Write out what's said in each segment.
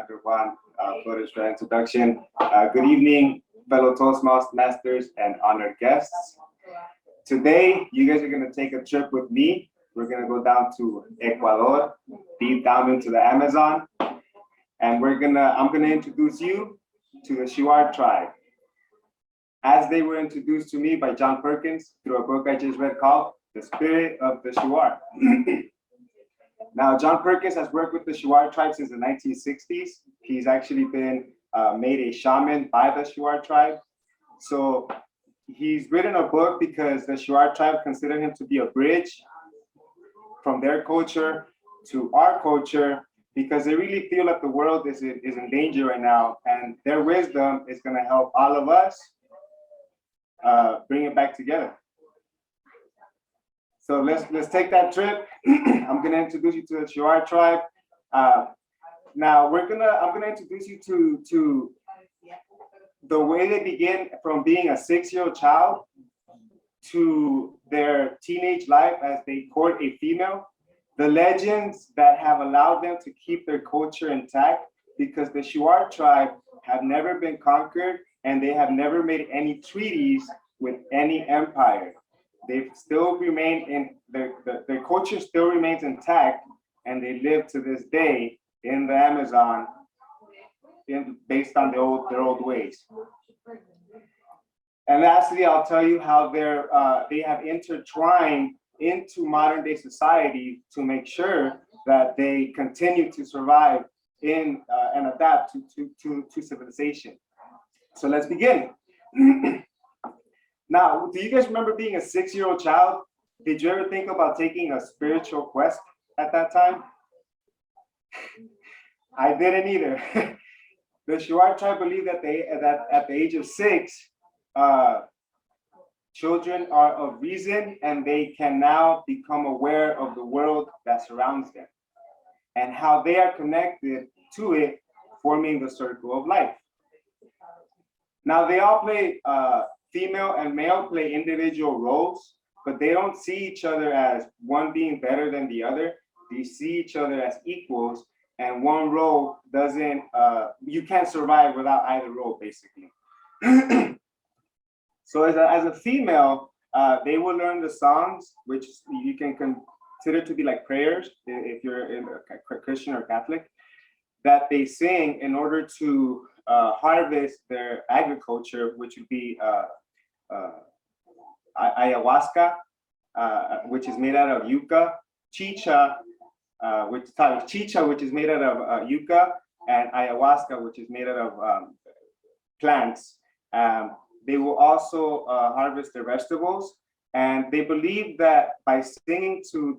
Dr. Juan Flores for introduction. Good evening, fellow Toastmasters and honored guests. Today, you guys are going to take a trip with me. We're going to go down to Ecuador, deep down into the Amazon, and I'm going to introduce you to the Shuar tribe, as they were introduced to me by John Perkins through a book I just read called The Spirit of the Shuar. Now, John Perkins has worked with the Shuar tribe since the 1960s. He's actually been made a shaman by the Shuar tribe. So he's written a book because the Shuar tribe consider him to be a bridge from their culture to our culture, because they really feel that the world is in danger right now, and their wisdom is going to help all of us bring it back together. So let's take that trip. I'm gonna introduce you to the Shuar tribe. Now I'm gonna introduce you to the way they begin from being a 6-year-old child to their teenage life as they court a female. The legends that have allowed them to keep their culture intact, because the Shuar tribe have never been conquered and they have never made any treaties with any empire. They've still remained in their culture still remains intact, and they live to this day in the Amazon based on their old ways. And lastly, I'll tell you how they have intertwined into modern day society to make sure that they continue to survive and adapt to civilization. So let's begin. Now, do you guys remember being a 6-year-old child? Did you ever think about taking a spiritual quest at that time? I didn't either. The Shuar tribe believed that at the age of 6, children are of reason and they can now become aware of the world that surrounds them and how they are connected to it, forming the circle of life. Now, they all play female and male play individual roles, but they don't see each other as one being better than the other. They see each other as equals, and one role doesn't, you can't survive without either role, basically. So as a female, they will learn the songs, which you can consider to be like prayers, if you're a Christian or Catholic, that they sing in order to harvest their agriculture, which would be ayahuasca, which is made out of yucca, chicha, which is made out of yucca, and ayahuasca, which is made out of plants. They will also harvest their vegetables, and they believe that by singing to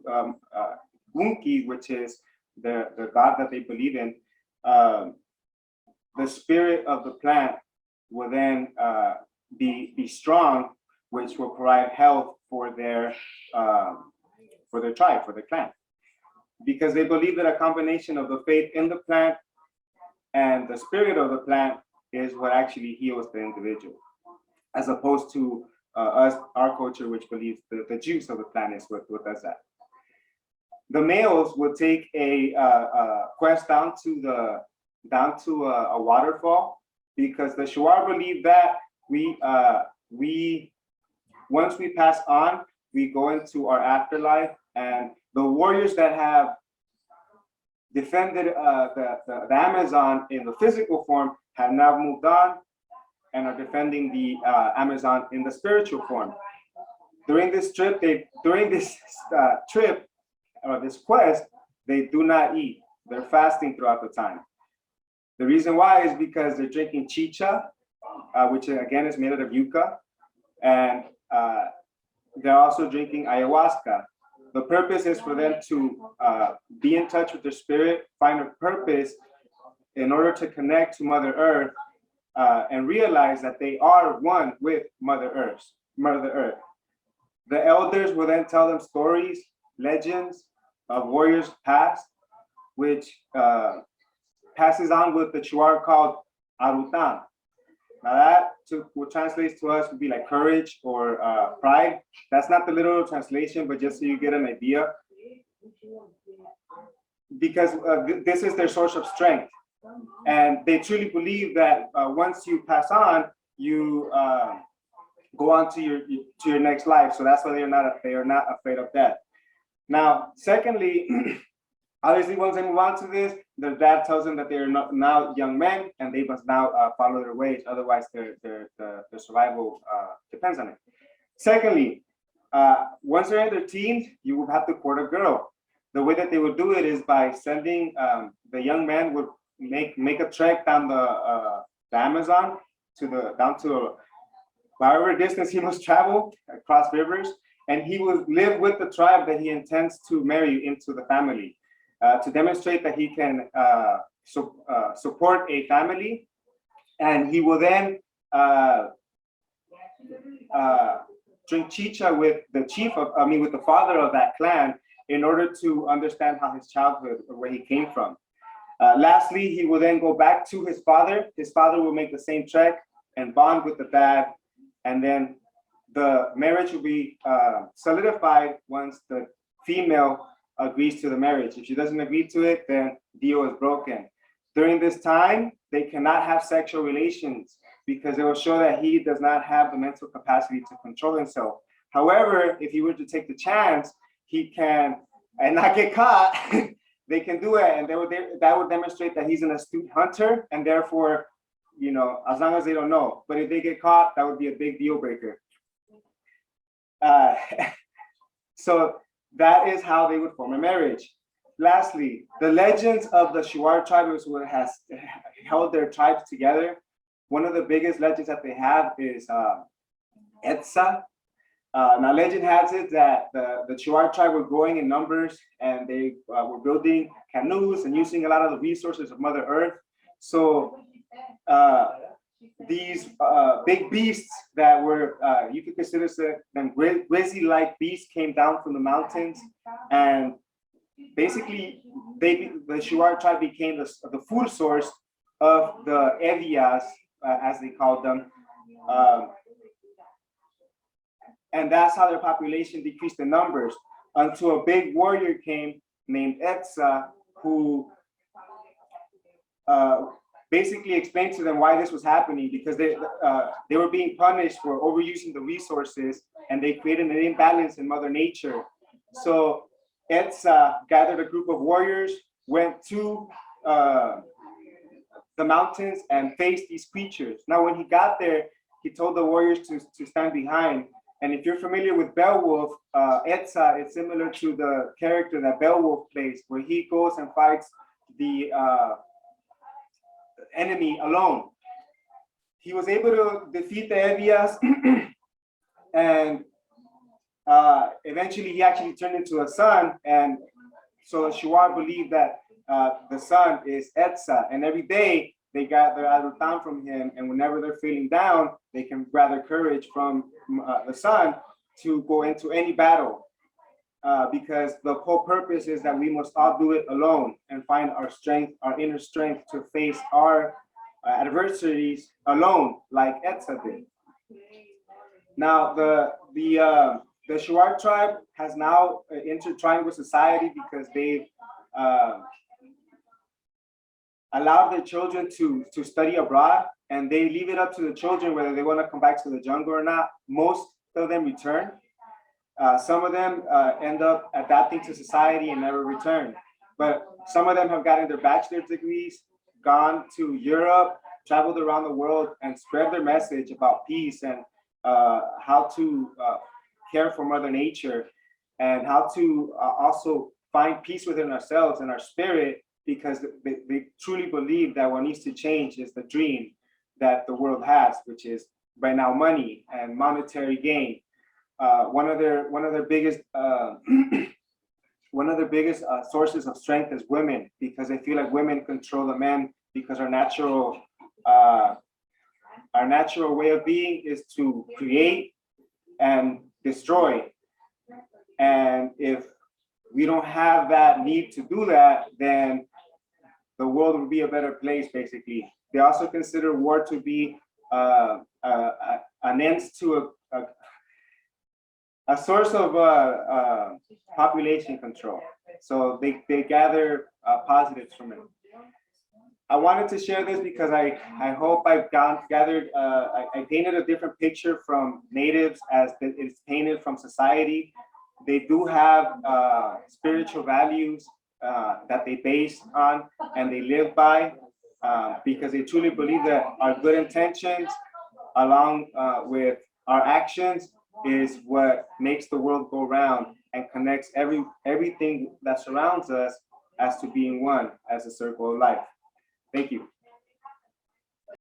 Unki, which is the god that they believe in, the spirit of the plant will then be strong, which will provide health for their tribe, for their clan, because they believe that a combination of the faith in the plant and the spirit of the plant is what actually heals the individual, as opposed to our culture, which believes the juice of the plant is what does that. The males will take a quest down to a waterfall, because the Shuar believe that we once we pass on, we go into our afterlife, and the warriors that have defended the Amazon in the physical form have now moved on and are defending the Amazon in the spiritual form. During this trip, this quest, they do not eat. They're fasting throughout the time. The reason why is because they're drinking chicha, which again is made out of yucca, and they're also drinking ayahuasca. The purpose is for them to be in touch with their spirit, find a purpose in order to connect to Mother Earth, and realize that they are one with Mother Earth. The elders will then tell them stories, legends of warriors past, which passes on with the Shuar called Arutan. Now that what translates to us would be like courage or pride. That's not the literal translation, but just so you get an idea. Because this is their source of strength. And they truly believe that once you pass on, you go on to your next life. So that's why they are not afraid of death. Now, secondly, obviously, once they move on to this, their dad tells them that they are not now young men and they must now follow their ways. Otherwise, their survival depends on it. Secondly, once they're in their teens, you will have to court a girl. The way that they would do it is by sending the young man would make a trek down the Amazon down to however distance he must travel across rivers, and he will live with the tribe that he intends to marry into the family to demonstrate that he can support a family, and he will then drink chicha with the with the father of that clan in order to understand how his childhood or where he came from. Lastly, he will then go back to his father. His father will make the same trek and bond with the dad, and then the marriage will be solidified once the female agrees to the marriage. If she doesn't agree to it, then deal is broken. During this time, they cannot have sexual relations because it will show that he does not have the mental capacity to control himself. However, if he were to take the chance, he can, and not get caught, they can do it, and that would demonstrate that he's an astute hunter, and therefore, as long as they don't know. But if they get caught, that would be a big deal breaker. So that is how they would form a marriage. Lastly, the legends of the Shuar tribe is what has held their tribes together. One of the biggest legends that they have is Etza. Now, legend has it that the Shuar tribe were growing in numbers, and they were building canoes and using a lot of the resources of Mother Earth. So these big beasts that were, you could consider them grizzly-like beasts, came down from the mountains, and basically the Shuar tribe became the food source of the Evias, as they called them. And that's how their population decreased in numbers until a big warrior came named Etza, who basically explained to them why this was happening, because they were being punished for overusing the resources, and they created an imbalance in Mother Nature. So Etza gathered a group of warriors, went to the mountains, and faced these creatures. Now, when he got there, he told the warriors to stand behind. And if you're familiar with Beowulf, Etza is similar to the character that Beowulf plays, where he goes and fights the enemy alone. He was able to defeat the Evias, and eventually he actually turned into a sun. And so Shuar believed that the sun is Etza, and every day they gather down from him, and whenever they're feeling down, they can gather courage from the sun to go into any battle, because the whole purpose is that we must all do it alone and find our strength, our inner strength, to face our adversaries alone, like Etza did. Now, the Shuar tribe has now entered triangle society because they've allowed their children to study abroad, and they leave it up to the children whether they want to come back to the jungle or not. Most of them return. Some of them end up adapting to society and never return. But some of them have gotten their bachelor's degrees, gone to Europe, traveled around the world, and spread their message about peace and how to care for Mother Nature, and how to also find peace within ourselves and our spirit, because they truly believe that what needs to change is the dream that the world has, which is right now money and monetary gain. One of their biggest sources of strength is women, because they feel like women control the men, because our natural way of being is to create and destroy. And if we don't have that need to do that, then the world would be a better place, basically. They also consider war to be an end to a source of population control. So they gather positives from it. I wanted to share this because I hope I've gathered, I painted a different picture from natives as it's painted from society. They do have spiritual values that they base on and they live by because they truly believe that our good intentions along with our actions is what makes the world go round and connects everything that surrounds us as to being one as a circle of life. Thank you.